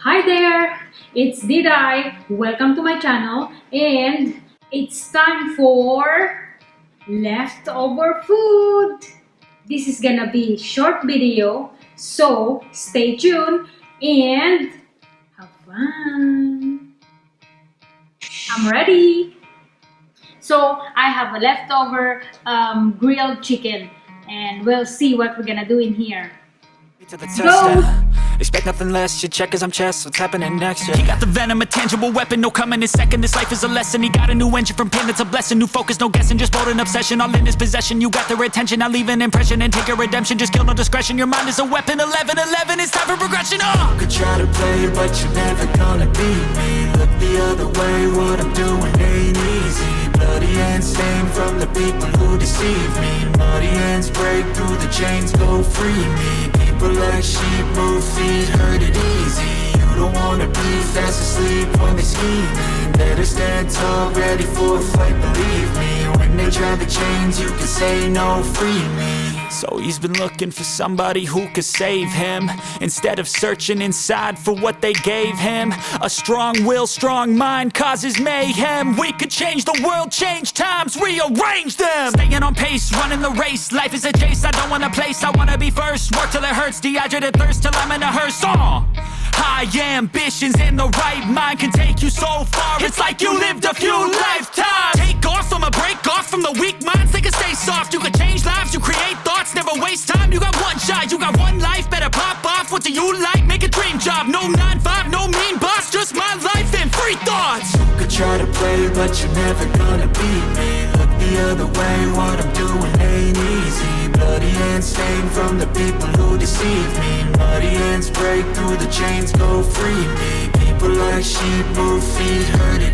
Hi there, it's Diday. Welcome to my channel and it's time for leftover food. This is gonna be short video, so stay tuned and have fun. I'm ready. So I have a leftover grilled chicken and we'll see what we're gonna do in here. To the test, expect nothing less, you check as I'm chess, what's happening next, yeah. He got the venom, a tangible weapon, no coming in second, this life is a lesson. He got a new engine from pain, that's a blessing, new focus, no guessing, just bold and obsession, all in his possession. You got their attention, I'll leave an impression and take a redemption, just kill no discretion, your mind is a weapon. 11-11, it's time for progression, You could try to play, but you're never gonna beat me. Look the other way, what I'm doing ain't easy. Bloody hands stained from the people who deceive me. Muddy hands break through the chains, go free me. People like sheep move feet, hurt it easy. You don't wanna be fast asleep when they scheming. Better stand tall, ready for a fight, believe me. When they try the chains, you can say no, free me. So he's been looking for somebody who could save him, instead of searching inside for what they gave him. A strong will, strong mind causes mayhem. We could change the world, change times, rearrange them. Staying on pace, running the race. Life is a chase, I don't want a place, I wanna be first. Work till it hurts, dehydrated thirst till I'm in a hearse. High ambitions and the right mind can take you so far. It's like you lived a few lifetimes. Take off from a break off from the weak minds, they can stay soft. You can change lives, you create thoughts, never waste time. You got one shot, you got one life, better pop off. What do you like? Make a dream job. No 9-5, no mean boss, just my life and free thoughts. You could try to play, but you're never gonna beat me. Look the other way, what I'm doing ain't easy. Bloody hands stained from the people who deceive me. Muddy hands break through the chains, go free me. People like sheep move feet, hurt it